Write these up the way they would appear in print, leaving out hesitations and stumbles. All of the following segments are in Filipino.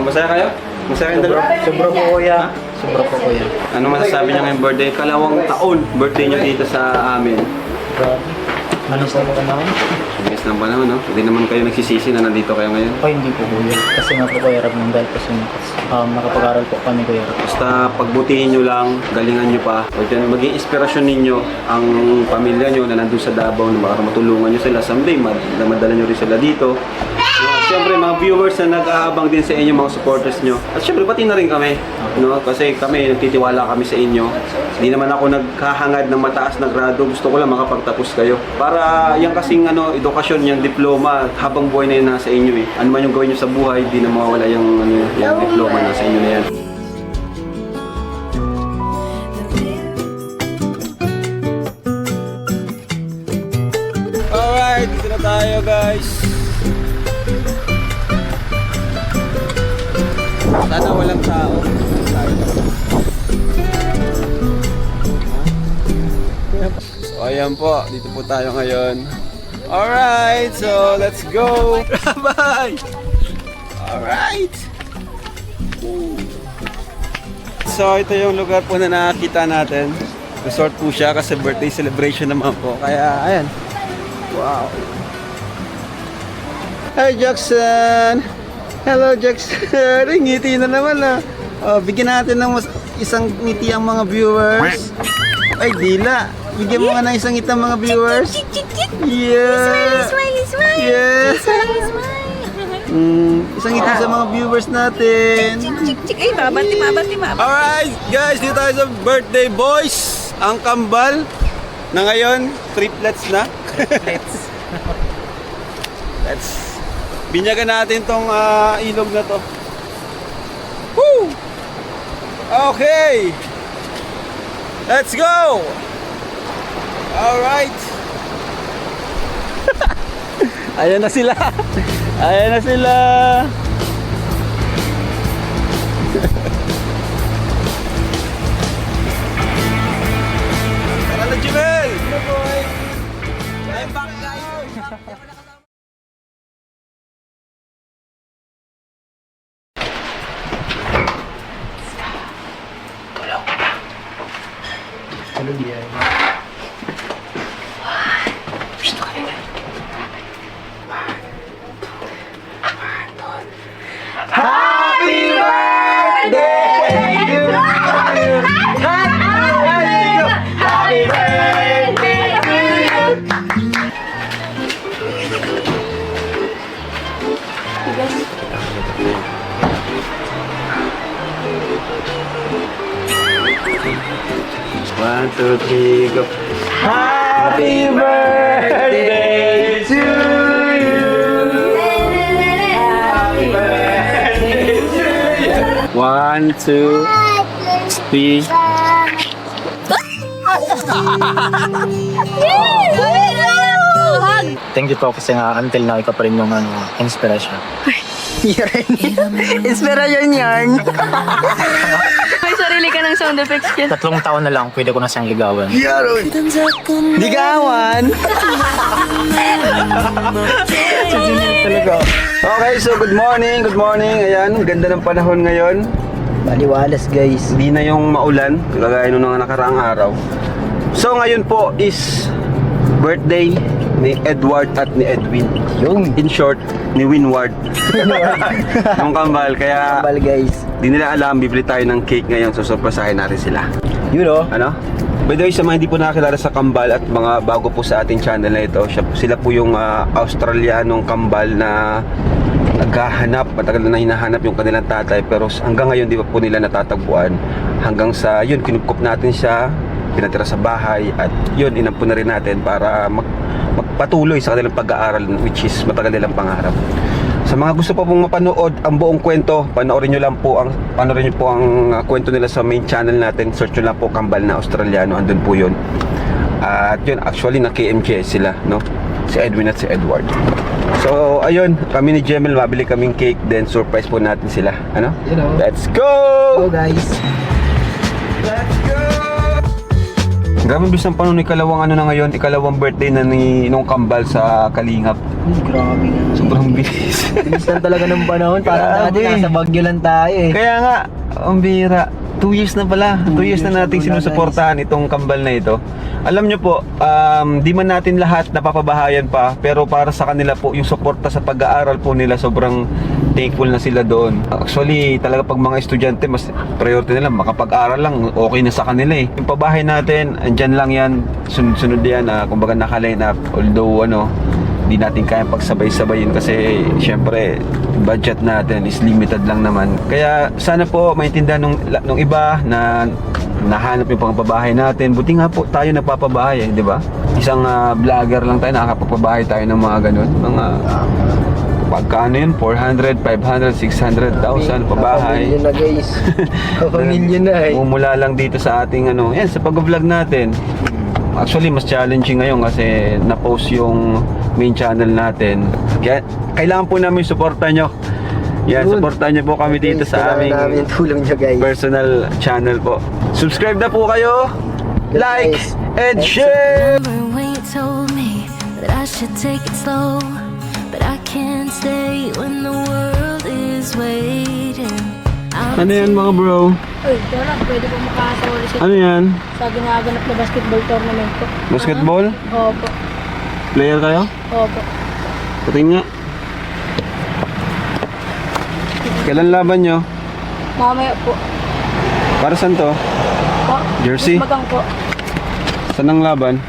Masaya kayo? Masaya kayong dalawa? Sobra po kuya. Sobra po kuya. Ano masasabi niyo ngayong birthday? Kalawang taon birthday niyo dito sa amin. Grabe. Ano po ba naman? Bigas lang pa naman, no? Hindi naman kayo nagsisisi na nandito kayo ngayon. Ay, hindi po kuya. Kasi nga po kuya Rab nang dahil po nakapag-aral po kami kuya Rab. Basta pagbutihin nyo lang, galingan nyo pa. O dyan, maging inspirasyon ninyo ang pamilya nyo na nandun sa Davao na baka matulungan nyo sila someday, na madala nyo rin sila dito. Siyempre, mga viewers na nag-aabang din sa inyo, mga supporters nyo. At siyempre, pati na rin kami. No? Kasi kami, nagtitiwala kami sa inyo. Hindi naman ako nagkahangad ng mataas na grado. Gusto ko lang makapagtapos kayo. Para yan kasing edukasyon, yung diploma, habang buhay na yun nasa inyo eh. Ano man yung gawin nyo sa buhay, di na mawawala yung diploma nasa inyo na yan. Alright, dito na tayo guys. Sana walang tao. So ayan po, dito po tayo ngayon. Alright, so let's go. Bye! Alright. So ito yung lugar po na nakakita natin. Resort po siya kasi birthday celebration naman po. Kaya ayan. Wow. Hi Jackson! Hello Jackson! Ngiti na naman ah. Oh, bigyan natin ng isang ngiti ang mga viewers. Ay dila! Bigyan mo nga ng isang ngiti ang mga viewers. Yeah! Smiley! Yeah! Smiley! Isang ngiti sa mga viewers natin. Ay, mabati. Alright guys, dito tayo sa birthday boys. Ang kambal na ngayon, triplets na. Let's binyagan natin tong ilog na to. Woo! Okay. Let's go. Alright. Ayan na sila. Ayan na sila. Tara na, Jimel. Hello, boy. I'm back, guys. Hello dear. Happy birthday to you. Happy birthday to you. One, two, three, go. Happy birthday to you. Happy birthday to you. One, two, three. Thank you po kasi nga until now ikaw pa rin yung inspiration. Inspiration yarn. May sarili ka ng sound effects kid. 3 taon na lang, pwede ko na siyang ligawan. Ligawan! Talaga. Okay, so good morning, good morning. Ayan, ganda ng panahon ngayon. Baliwalas guys. Hindi na yung maulan, kagaya nung mga nakaraang araw. So ngayon po is birthday ni Edward at ni Edwin. Yung In short, ni Winward. Yung kambal, kaya bal guys. di nila alam, bibili tayo ng cake ngayon, so surpresahin natin sila. You know? Ano? By the way, sa mga hindi po nakakilala sa kambal at mga bago po sa ating channel na ito, sila po yung Australianong kambal na naghahanap, matagal na hinahanap yung kanilang tatay, pero hanggang ngayon di pa po nila natatagpuan. Hanggang sa yun, kinupkup natin siya, pinatira sa bahay, at yun, inampo na rin natin para magpatuloy sa kanilang pag-aaral, which is matagal nilang pangarap. Sa mga gusto pa pong mapanood ang buong kwento, panoorin nyo po ang kwento nila sa main channel natin. Search nyo lang po Kambal na Australiano, andun po yun. At yun, actually na KMJ sila, no? Si Edwin at si Edward. So ayun, kami ni Jemel, mabili kaming cake, then surprise po natin sila. Ano? You know. Let's go! Go guys. Let's go! Grabe bilis ng panahon, ikalawang ano na ngayon, ikalawang birthday na nung kambal sa Kalingap. Ay, grabe nga. Sobrang bilis. Bilis lang talaga ng panahon. Parang dati Grabe. nasa Baguio lang tayo eh. Kaya nga, ang bihira. 2 years na pala. 2 years na nating wala, sinusuportahan itong kambal na ito. Alam nyo po, di man natin lahat napapabahayan pa, pero para sa kanila po, yung suporta sa pag-aaral po nila, sobrang thankful na sila doon. Actually, talaga pag mga estudyante, mas priority nila, makapag-aral lang, okay na sa kanila eh. Yung pabahay natin, andyan lang yan, sunod-sunod yan, kumbaga naka-line up. Although, di natin kaya pagsabay-sabayin kasi syempre budget natin is limited lang naman. Kaya sana po maintindihan nung iba na nahanap yung pangpabahay natin. Buti nga po tayo nagpapabahay, di ba? Isang vlogger lang tayo, nakakapagpabahay tayo ng mga ganun. Mga pagkano yun? 400, 500, 600,000 pabahay. Kapamilya na guys. Kapamilya na eh. Mumula lang dito sa ating yan, sa pag-vlog natin. Actually, mas challenging ngayon kasi na-post yung main channel natin. Kaya kailangan po namin suportahan nyo. Yan, suportahan nyo po kami dito sa aming namin yung tulong nyo guys. personal channel po. Subscribe na po kayo, like, and share! Remember when you told me that I should take it slow, but I can't stay when the world is waiting. Ano yan mga bro? Uy, wala. Pwede po makasawali siya Ano yan? sa ginaganap na basketball tournament po. Basketball? Opo. Player kayo? Opo. Patingin nga. Kailan laban nyo? Mamaya po. Para saan to? Po? Jersey? Magang po. Saan ang laban?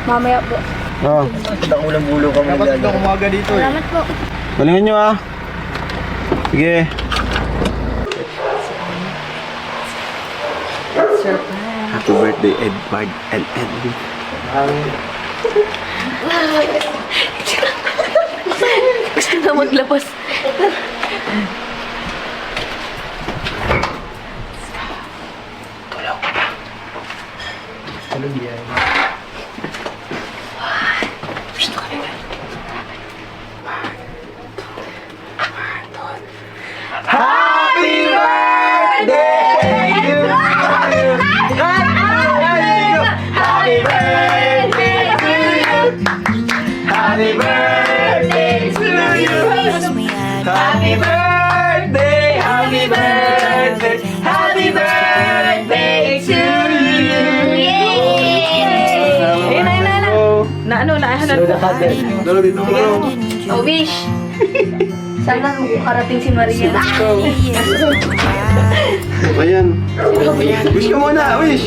Mamaya po. Oh, Nakulang-gulo kami dyan. Salamat po. galingan nyo ah. Sige. Happy birthday, Edward and Edwin. Gusto na maglabas. Tulog yan. Happy birthday, happy birthday, happy birthday to you. Ayun na, ayun na. Na ano, naahanap Slow ko. na cutter. Dalo dito bro. Oh, wish. Sana makarating si Maria. Ayan. Wish ka muna, wish.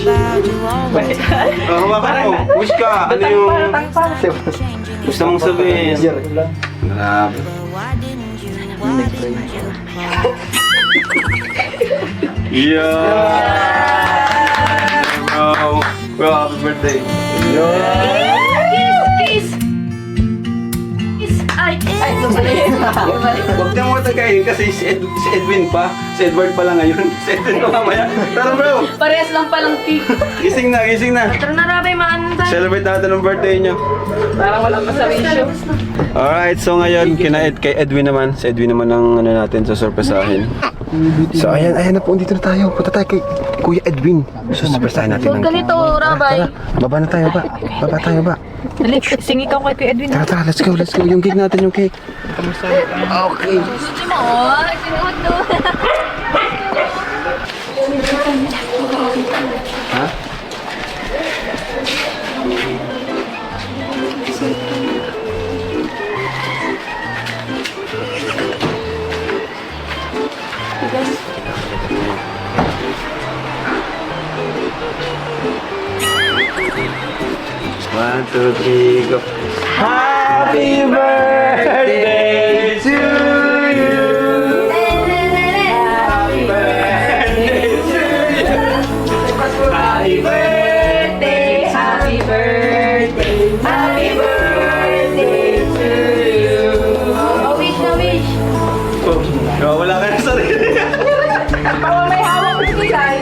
Hawakan mo. Wish ka. Ano yung gusto mong sabihin? Grabe. Yeah. Bro. Bro, happy birthday. Kiss! Kiss! Ay! Ay, lumali. Huwag niyo mo tagayin kasi si Edwin pa. Si Edward pa lang ngayon. Si Edwin pa mamaya. Tara bro. Parehas lang palang cake. Gising na, gising na. Tara na, Rabay, maano tayo. Celebrate natin ang birthday niyo. Parang walang masawisyo. Alright, so ngayon kay Edwin naman. Si Edwin naman ang natin susurpresahin. So ayan na po, dito na tayo. Punta tayo kay Kuya Edwin. Susurpresahin natin. Huwag ganito, Rabay. Baba na tayo ba? Baba tayo ba? Dali, singi ka kay Edwin. Tara, let's go. Yung cake natin, yung cake. Okay. Sige mo, sinuhod doon. Ha? One, two, three, go. Happy birthday to you. Happy birthday to you. Happy birthday, happy birthday, happy birthday to you. Oh, wish na wish. Oh, wala ka na sarili. Parang may hawak ko si Kai.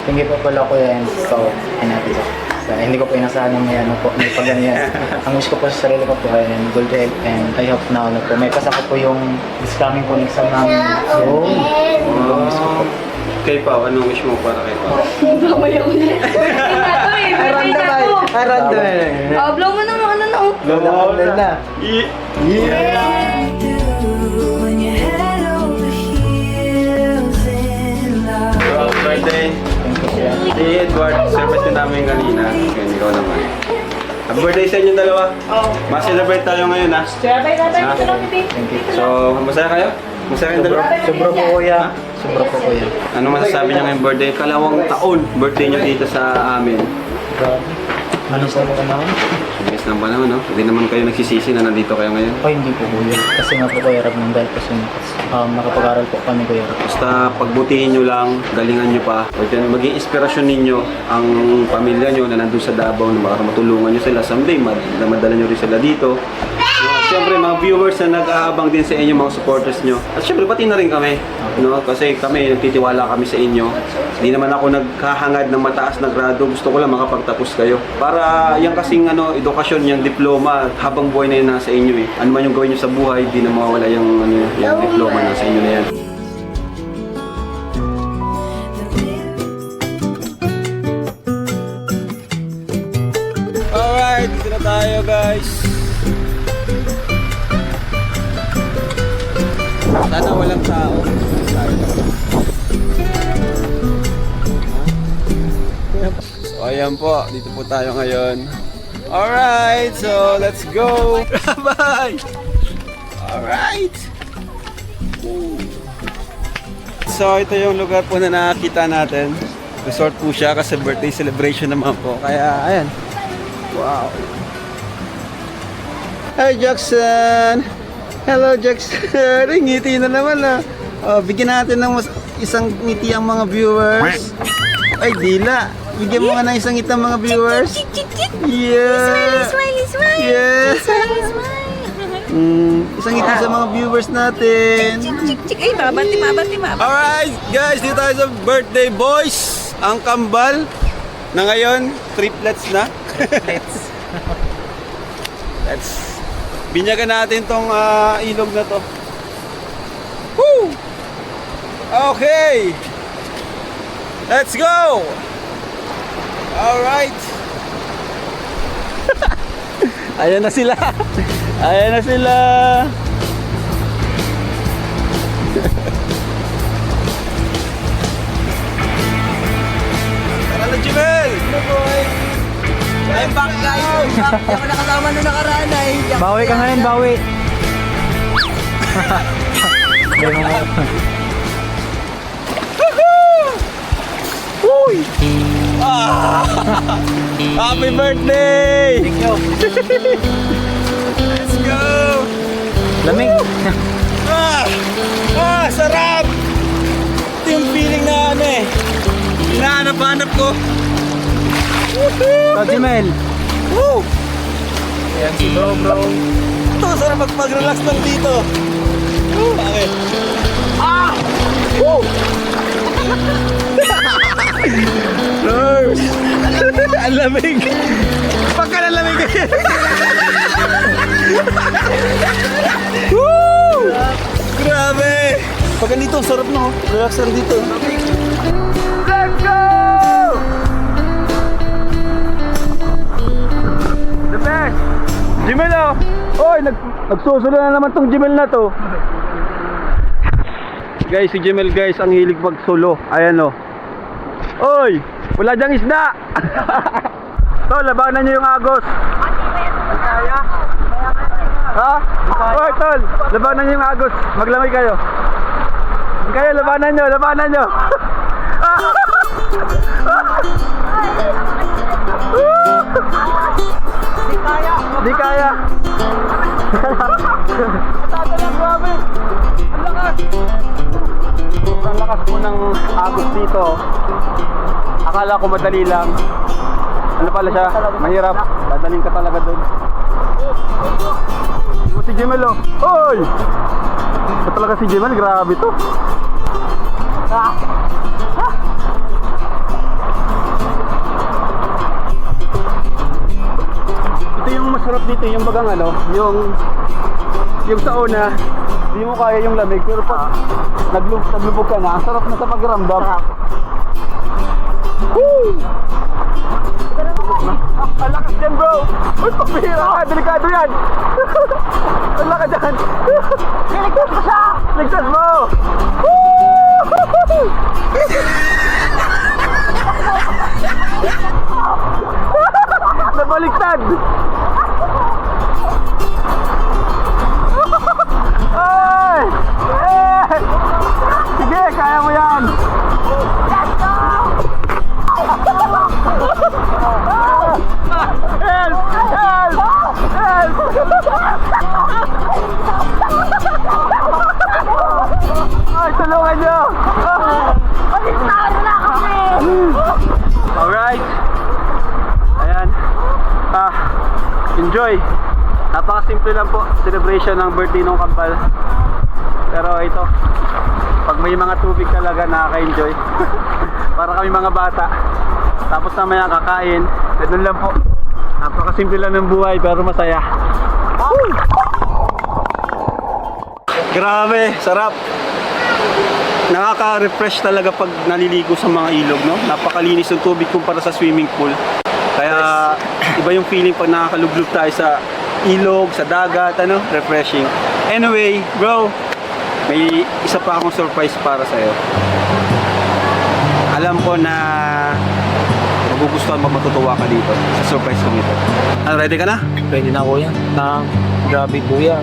Hindi po pala ko yan. So, natin po. So, hindi ko po inasahan na may ano po, may pag-ganyan. Ang wish ko po sa sarili ko po ay good health and I hope na ano po. May pasako po yung this coming po ng exam namin. So, ang wish ko po. Kay Pao, anong wish mo para kay Pao? Mamaya ko na. Birthday na to eh. Random Blow mo ng ano na oh. na. when you're head over heels in love. Happy birthday. Si Edward, service din namin kanina. Ngayon, ikaw naman. Happy birthday sa inyong dalawa. Oh. Ma-celebrate tayo ngayon, ha? Sabay natin. Ito lang pipi. So, masaya kayo? Masaya kayong dalawa? Sobra po kuya. Sobra po kuya. Ano masasabi niyo ngayong birthday? Kalawang taon birthday niyo dito sa amin. Ano po ba naman? Bilis lang pa naman, no? Hindi naman kayo nagsisisi na nandito kayo ngayon. Ay, hindi po kuya. Kasi nga po kuya Rab nang dahil po nakapag-aral po kami kuya Rab. Basta pagbutihin nyo lang, galingan nyo pa. Or then maging inspirasyon ninyo ang pamilya nyo na nandun sa Davao na baka matulungan nyo sila someday, madala nyo rin sila dito. Siyempre mga viewers na nag-aabang din sa inyo, mga supporters nyo. At siyempre pati na rin kami, no? Kasi kami, nagtitiwala kami sa inyo. Hindi naman ako nagkahangad ng mataas na grado, gusto ko lang makapagtapos kayo. Para yung kasing edukasyon, yung diploma, habang buhay na yun nasa inyo eh. Ano man yung gawin nyo sa buhay, di na mawawala yung diploma nasa inyo na yan. Alright, dito na tayo guys. Sana walang tao. So ayan po, dito po tayo ngayon. Alright, so let's go. Bye! Alright. So ito yung lugar po na nakakita natin. Resort po siya kasi birthday celebration naman po. Kaya ayan. Wow. Hi Jackson! Hello Jackson! Ay, ngiti na naman ah. Oh, bigyan natin ng isang ngiti ang mga viewers. Ay, dila. Bigyan mo nga ng isang ngiti ang mga viewers. Yeah! Smiley. Yeah! Isang ngiti sa mga viewers natin. Ay, mabati. Alright guys, dito tayo sa birthday boys. Ang kambal na ngayon, triplets na. Let's binyagan natin tong ilog na to. Woo! Okay. Let's go. Alright. Ayan na sila. Ayan na sila. Tara na, Jimel. Hello, boy. I'm back, guys. I'm back. Hindi ako nakasama nung nakaraan ay. Bawi ka ngayon, bawi. Uy! Happy birthday! Thank you. Let's go! Lamig. Sarap! Ito yung feeling na hinahanap-hanap ko. So, Jimel. Woo! Ayan si bro. Ito, sarap mag-relax lang dito. Bakit? Woo! Nerves! Ang lamig! Pagka nalamig kayo! Woo! Grabe! Pagka dito, sarap no? Relax lang dito. Let's go! The best! Jimel oh! Oy! Nagsusulo na naman tong Jimel na to. Guys, si Jimel guys, ang hilig pagsulo. Ayan oh. Oy! Wala dyang isda! Tol, labanan nyo yung agos. Ha? Oy, tol, labanan nyo yung agos. Maglamay kayo. Kayo, labanan nyo. Di kaya. Ang lakas po ng agos dito. Akala ko madali lang. Ano pala siya? Mahirap. Dadaling ka talaga doon. Ito si Jimel oh. Oy! Ito talaga si Jimel. Grabe to. Ito yung masarap dito. Yung bagang yung sauna. Hindi mo kaya yung lamig, pero pag naglubog ka na, sarap na sa pakiramdam. Woo! Ang lakas dyan, bro! Uy, pabihira ka! Delikado yan! Ang lakas dyan! Ligtas mo siya! Ligtas mo! Woo! Nabaliktad! Ay! Eh! Sige, kaya mo yan! Help! Help! Help! Ay, tulungan nyo! Alright! Ayan. Enjoy! Napakasimple lang po. Celebration ng birthday ng kambal. Pero ito, pag may mga tubig talaga, nakaka-enjoy. Para kami mga bata. Tapos namaya kakain. Ganun lang po. Napakasimple lang ng buhay pero masaya. Woo! Grabe, sarap. Nakaka-refresh talaga pag naliligo sa mga ilog, no? Napakalinis ng tubig kumpara sa swimming pool. Kaya iba yung feeling pag nakakalublog tayo sa ilog, sa dagat, ano? Refreshing. Anyway, bro, may isa pa akong surprise para sa'yo. Alam ko na magugustuhan mo, matutuwa ka dito sa surprise kong ito. Ready ka na? Pwede na kuya. Grabe kuya.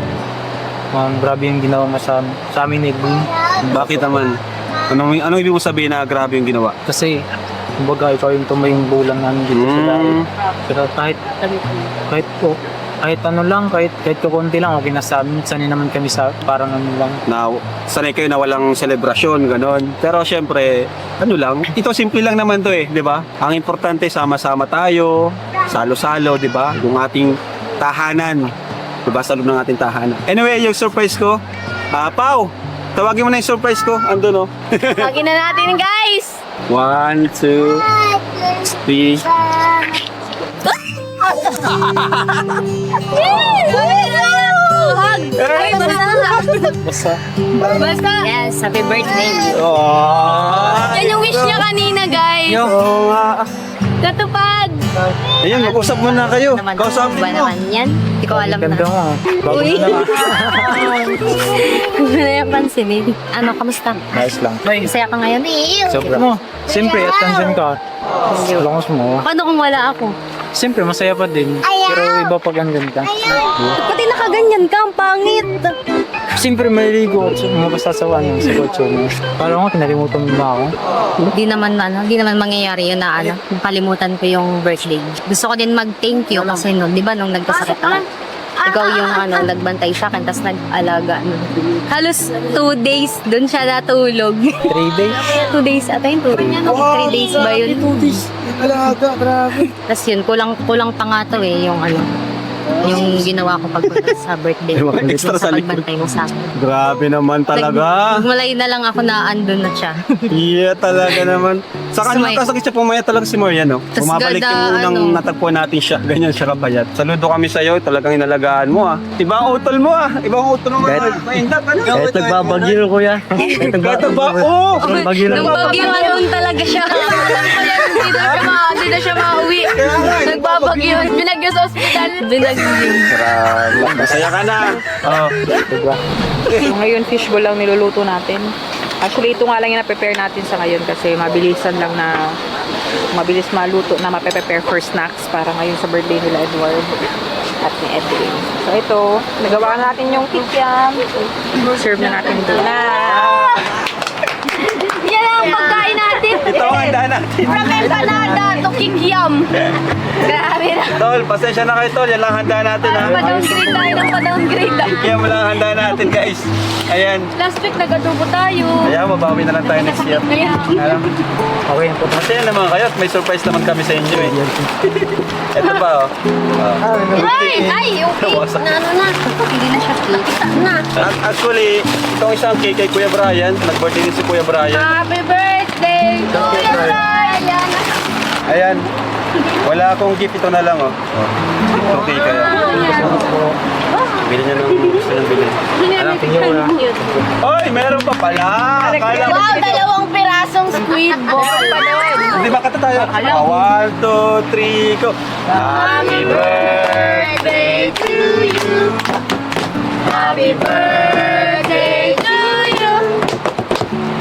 Grabe yung ginawa mo sa amin ni Boom. Bakit naman? Anong ibig mo sabihin na grabe yung ginawa? Kasi, kumbaga, ikaw yung tumayong bulang namin dito sa dahil. Pero kahit ano lang, kahit kukunti lang, okay na sa amin. Sanay naman kami sa parang ano lang. Na sanay kayo na walang selebrasyon, ganon. Pero syempre, ano lang, ito simple lang naman to eh, di ba? Ang importante, sama-sama tayo, salo-salo, di ba? Yung ating tahanan, di ba? Sa loob ng ating tahanan. Anyway, yung surprise ko, Pao, tawagin mo na yung surprise ko, ando no? Tawagin na natin, guys! 1, 2, 3. Basta. Yes, happy birthday. Oh. Yan yung wish niya kanina, guys. Oo nga. Natupad. Ayun, mag-usap muna kayo. Naman, Kausapin ba mo. naman yan? Hindi ko alam Ganda na. nga. Bago Uy. na nga. Hindi na yung pansinin. Ano, kamusta? Nice lang. Masaya ka ngayon? Sobra. Siyempre, attention ka. Lakas mo. Paano kung wala ako? Siyempre, masaya pa din. Pero iba pag andun ka. Pati nakaganyan ka, ang pangit. Siyempre, maliligo at mapasasawa ng sa kotso mo. Parang nga, kinalimutan mo ba ako? Di naman mangyayari yun na kalimutan ko yung birthday. Gusto ko din mag-thank you kasi di ba nung nagkasakit ako, ikaw yung nagbantay sa akin, tapos nag-alaga. Halos 2 days doon siya natulog. 3 days? 2 days ata yung 3 days ba yun? 2 days. Alaga, grabe. Tapos yun, kulang pa nga to eh, yung ginawa ko pagpunta sa birthday. Yung mga extra sa sa likod. pagbantay mo sa akin. Grabe naman talaga. Nagmulay na lang ako na andun na siya. Yeah, talaga naman. Saka nung Sumay- nagkasakit siya, pumaya talaga si Marian, no? Tas Bumabalik ganda, yung unang natagpuan natin siya. Ganyan siya kapayat. Saludo kami sa'yo. Talagang inalagaan mo, ah. Ibang utol mo, ah. Ibang utol mo. Maindap, ano? Kahit nagbabagyo kuya. Kahit nagba- Bagyo lang. Nung bagyo talaga siya. Alam ko yan, hindi na siya mauwi. Nagbabagyo. Binagyo sa ospital. Binagyo. Grabe. Masaya ka na. Oh. Diba? So ngayon fishbowl lang niluluto natin. Actually ito nga lang yung na-prepare natin sa ngayon kasi mabilis maluto na mape-prepare for snacks para ngayon sa birthday nila Edward at ni Edwin. So ito, nagawa na natin yung kikiam. Serve na natin ito na. Yan ang pagkain natin. Ito ang handa natin. From Canada to Kikiam. Grabe na. Tol, pasensya na kayo, Tol. Yan lang handa natin, ha? Pa-downgrade tayo ng pa-downgrade. Yan mo lang handa natin, guys. Ayan. Last week nagadubo tayo. Ayan, mabawi na lang tayo next year. Kaya, Alam. Okay po. Masaya naman kayo at may surprise naman kami sa inyo, eh. Ito pa, oh. ay, okay. Wasak. Na, hindi na siya kita na. Actually, itong isang cake kay Kuya Brian. Nag-birthday din si Kuya Brian. Happy birthday to you, Brian. Ayan. Wala akong gift, ito na lang, oh. Okay kayo. Sige. Bili niya ng gusto niyang bili. Alam, tingnan mo na. Oy, meron pa pala! Akala ko. Wow, dalawang pirasong squid ball. Di ba kata tayo? 1, 2, 3, go! Happy birthday to you! Happy birthday to you.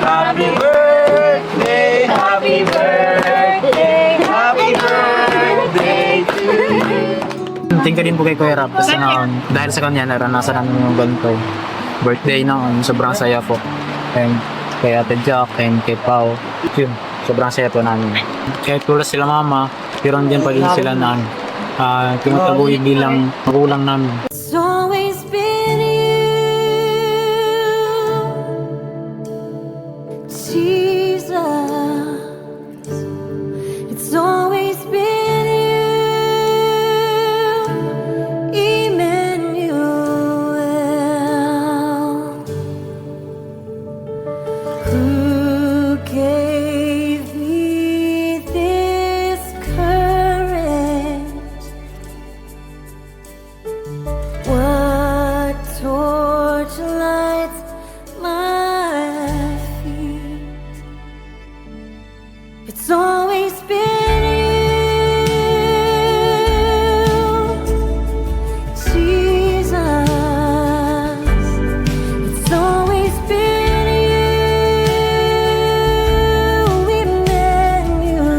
Happy birthday! Happy birthday! Happy birthday to you! Thank you din po kay Kuya Rap kasi dahil sa kanya naranasan namin yung ganito. Birthday na, sobrang saya po. And kay Ate Jack and kay Pao. Yun, sobrang saya po namin. Kahit tulad sila mama, pero hindi pa rin sila na tinatabuhi bilang magulang namin. It's always been you, Jesus. It's always been you, Emmanuel. Who gave me this courage? What torch lights my feet? It's always been you, Jesus. It's always been you, Emmanuel.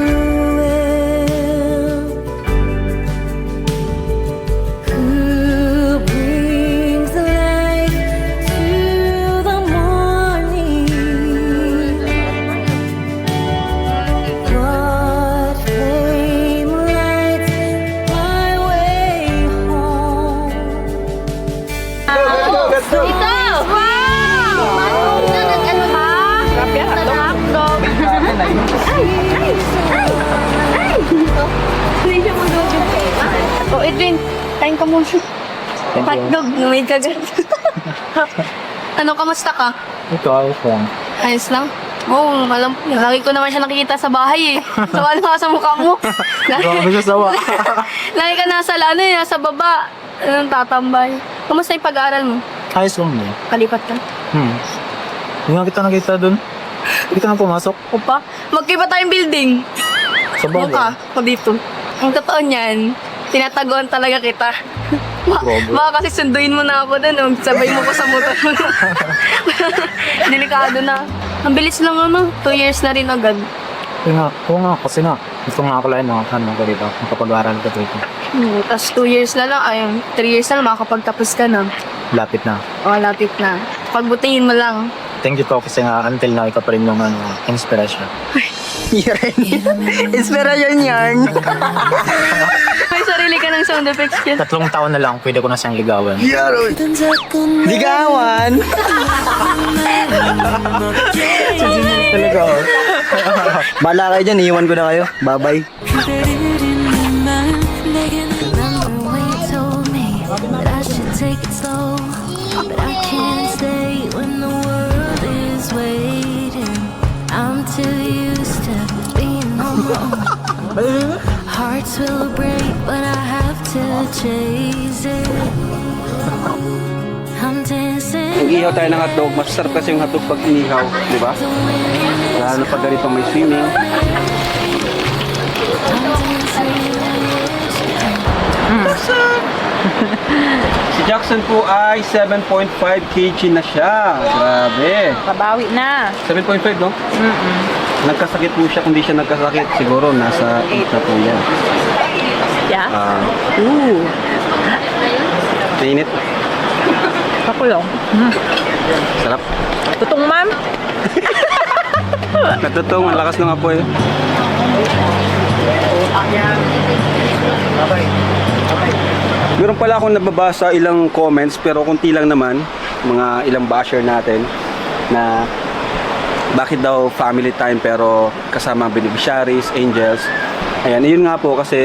Who brings light to the morning? What flame lights my way home? Ito! Wow! Ano ba? Grabe, hotdog. Hindi siya mag-dog. Oh, Edwin, kain ka muna. Hotdog, may kagat. Ano, kamusta ka? Ito, ayos lang. Ayos lang? Oo, alam ko. Lagi ko naman siya nakikita sa bahay eh. Sawa na sa mukha mo. Grabe sa sawa. Lagi ka nasa nasa baba. Anong tatambay. Kamusta yung pag-aaral mo? Ayos lang din. Kalipat ka? Hindi nga kita nakita dun. Hindi ka na pumasok. O pa? Magkiba tayong building. Sa bagay. Mukha ko dito. Ang totoo niyan, tinataguan talaga kita. Grabe. Baka kasi sunduin mo na ako dun, sabay mo ko sa motor mo. Delikado na. Ang bilis lang 2 years na rin agad. Oo nga, kasi nga. Gusto nga ako lang mga ko dito. Makapag-aaral ko dito. Tapos 2 years na lang, 3 years na lang, makakapagtapos ka na. Lapit na. O, lapit na. Pagbutihin mo lang. Thank you po kasi nga until now ikaw pa rin yung inspiration. Inspiration yarn. May sarili ka ng sound effects yan. 3 taon na lang, pwede ko na siyang ligawan. Ligawan! Talaga. Bala kayo dyan, iiwan ko na kayo. Bye-bye. Remember when you told me that I should take it slow, but I can't stay when the world is waiting. I'm too used to being on my own. Hearts will break, but I have to chase it. I'm dancing. Nag-ihaw tayo ng hotdog. Masarap kasi yung hotdog pag inihaw, di ba? Lalo na pag ganito may swimming. Si Jackson po ay 7.5 kg na siya. Grabe. Kabawi na. 7.5, no? Nagkasakit po siya. Kung di siya nagkasakit, siguro nasa 8 na po yan. Yeah? Ooh. Mainit. Kakulong. Sarap. Tutong ma'am. Natutong. Ang lakas ng apoy. Meron pala akong nababasa ilang comments pero kunti lang naman, mga ilang basher natin na bakit daw family time pero kasama beneficiaries, angels. Ayan, yun nga po kasi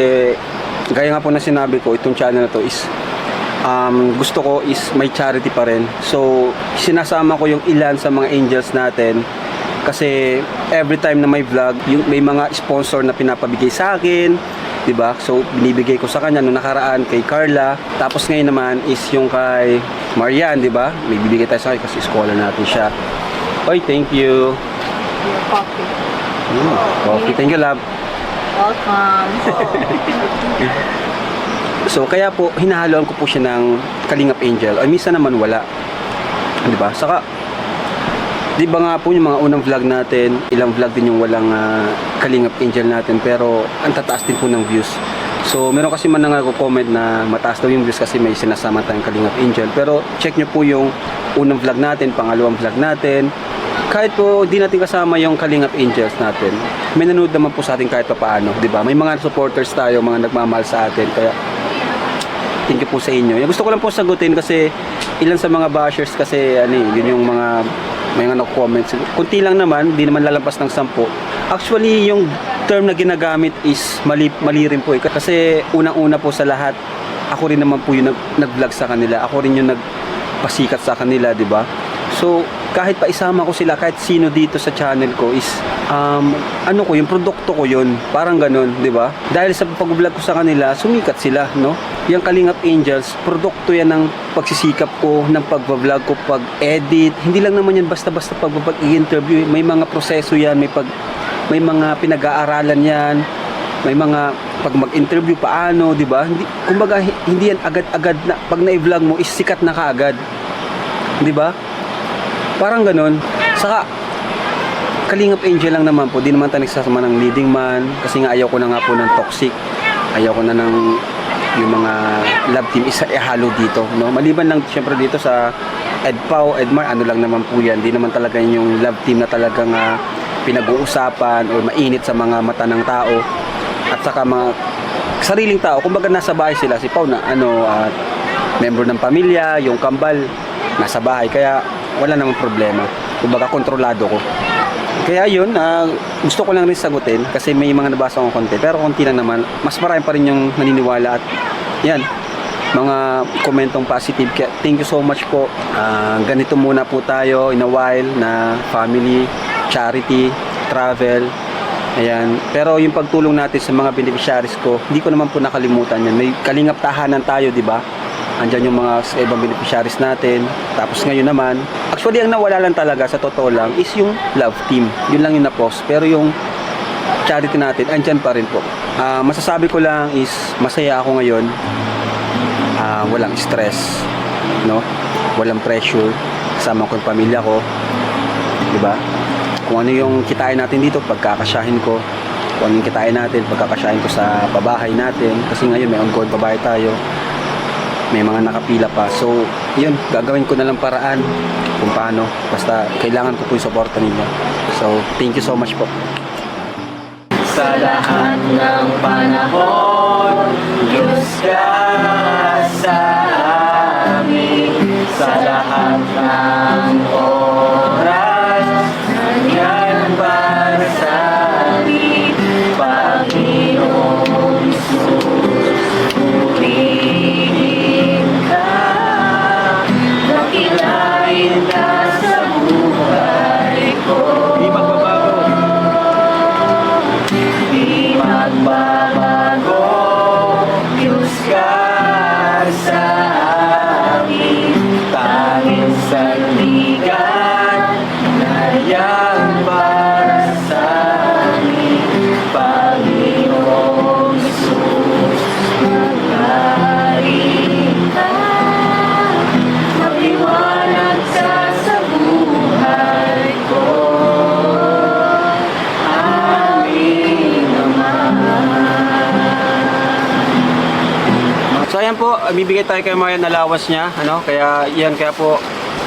gaya nga po na sinabi ko, itong channel na to is gusto ko is may charity pa rin. So, sinasama ko yung ilan sa mga angels natin kasi every time na may vlog, yung may mga sponsor na pinapabigay sa akin, 'di ba? So binibigay ko sa kanya nung nakaraan kay Carla. Tapos ngayon naman is yung kay Marian, 'di ba? May bibigay tayo sa kanya kasi scholar natin siya. Oy, thank you. Coffee. Coffee, thank you, love. Welcome. So kaya po hinahaluan ko po siya ng Kalingap Angel. Ay minsan naman wala. 'Di ba? Saka 'di ba nga po yung mga unang vlog natin, ilang vlog din yung walang Kalingap Angel natin pero ang tataas din po ng views. So meron kasi man nagko-comment na mataas daw yung views kasi may sinasama tayong Kalingap Angel. Pero check nyo po yung unang vlog natin, pangalawang vlog natin. Kahit po di natin kasama yung Kalingap Angels natin, may nanood naman po sa atin kahit paano, 'di ba? May mga supporters tayo, mga nagmamahal sa atin. Kaya thank you po sa inyo. Yung gusto ko lang po sagutin kasi ilan sa mga bashers kasi yun yung mga may mga comments. Kunti lang naman, di naman lalampas ng 10. Actually, yung term na ginagamit is mali rin po. Kasi unang-una po sa lahat, ako rin naman po yung nag-vlog sa kanila. Ako rin yung nagpasikat sa kanila, di ba? So, kahit pa isama ko sila, kahit sino dito sa channel ko is, yung produkto ko yun. Parang ganun, di ba? Dahil sa pag-vlog ko sa kanila, sumikat sila, no? Yung Kalingap Angels, produkto yan ng pagsisikap ko, ng pag-vlog ko, pag-edit. Hindi lang naman yan basta-basta pag-interview. May mga proseso yan, may mga pinag-aaralan yan, may mga pag mag-interview paano, di ba? Kumbaga, hindi yan agad-agad na, pag na-vlog mo, is sikat na kaagad. Di ba? Parang ganun. Saka, Kalingap Angel lang naman po. Di naman tayo nagsasama ng leading man. Kasi nga ayaw ko na nga po ng toxic. Ayaw ko na ng yung mga love team isa ihalo dito. No? Maliban lang syempre dito sa Edpao, Edmar, ano lang naman po yan. Di naman talaga yung love team na talagang pinag-uusapan o mainit sa mga mata ng tao. At saka mga sariling tao. Kumbaga nasa bahay sila. Si Pao na member ng pamilya, yung kambal nasa bahay. Kaya wala namang problema. Kumbaga kontrolado ko. Kaya yun, gusto ko lang rin sagutin kasi may mga nabasa akong konti. Pero konti lang naman, mas marami pa rin yung naniniwala at yan, mga komentong positive. Kaya thank you so much po. Ganito muna po tayo in a while na family, charity, travel. Ayan. Pero yung pagtulong natin sa mga beneficiaries ko, hindi ko naman po nakalimutan yan. May Kalingap Tahanan tayo, di ba? Andyan yung mga sa ibang beneficiaries natin. Tapos ngayon naman, actually ang nawala lang talaga sa totoo lang is yung love team. Yun lang yung na-post. Pero yung charity natin, andyan pa rin po. Masasabi ko lang is masaya ako ngayon. Walang stress, no? Walang pressure. Kasama ko yung pamilya ko. Diba? Kung ano yung kitain natin dito, pagkakasyahin ko. Kung ano yung kitain natin, pagkakasyahin ko sa pabahay natin. Kasi ngayon may ongoing pabahay tayo. May mga nakapila pa. So, yun, gagawin ko na lang paraan kung paano. Basta, kailangan ko po yung suporta ninyo. So, thank you so much po. Sa lahat ng panahon, Diyos ka sa amin. Sa lahat ng oras, nandiyan para sa amin. Panginoon Jesus, nakilain ka sa buhay ko. Di magbabago. Di magbabago. Diyos ka sa amin. Tanging sandigan na yan para sa amin. Panginoong Jesus, maglain ka. Magliwanag ka sa buhay ko. Amin naman. So ayan po, bibigay tayo kay Marian na lawas niya, kaya po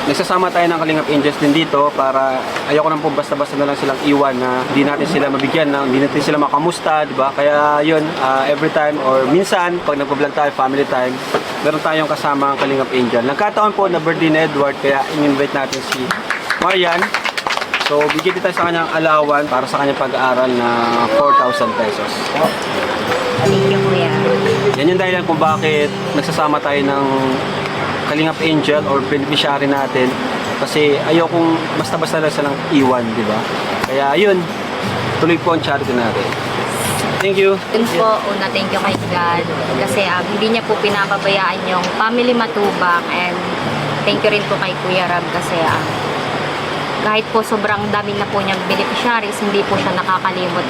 nagsasama tayo ng Kalingap Angels din dito para ayoko nang po basta-basta na lang silang iwan na hindi natin sila mabigyan, hindi natin sila makamusta, di ba? Kaya yun, every time or minsan pag nagpo-vlog tayo, family time, meron tayong kasama ang Kalingap Angel. Nagkataon po na birthday ni Edward kaya in-invite natin si Marian. So bigyan din tayo sa kanyang alawan para sa kanyang pag-aaral na 4,000 pesos. Thank you, kuya. Yan yung dahilan kung bakit nagsasama tayo ng Kalingap Angel or beneficiary natin kasi ayokong basta-basta lang silang iwan, di ba? Kaya yun, tuloy po ang charity natin. thank you. Yun po, una thank you kay God kasi hindi niya po pinapabayaan yung family Matubang, and thank you rin po kay Kuya Rab kasi kahit po sobrang dami na po niyang beneficiaries, hindi po siya nakakalimot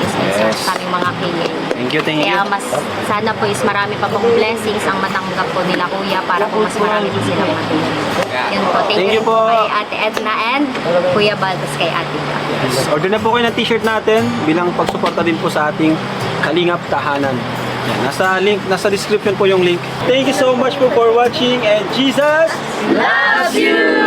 sa aming mga kilay. Thank you, thank you. Kaya mas sana po is marami pa pong blessings ang matanggap po nila Kuya para po mas marami po silang matulog. Yun po. Thank you po kay Ate Edna and Kuya Baldas kay Ate Gab. Order na po kayo ng t-shirt natin bilang pagsuporta din po sa ating Kalingap Tahanan. Yan, nasa description po yung link. Thank you so much po for watching, and Jesus loves you!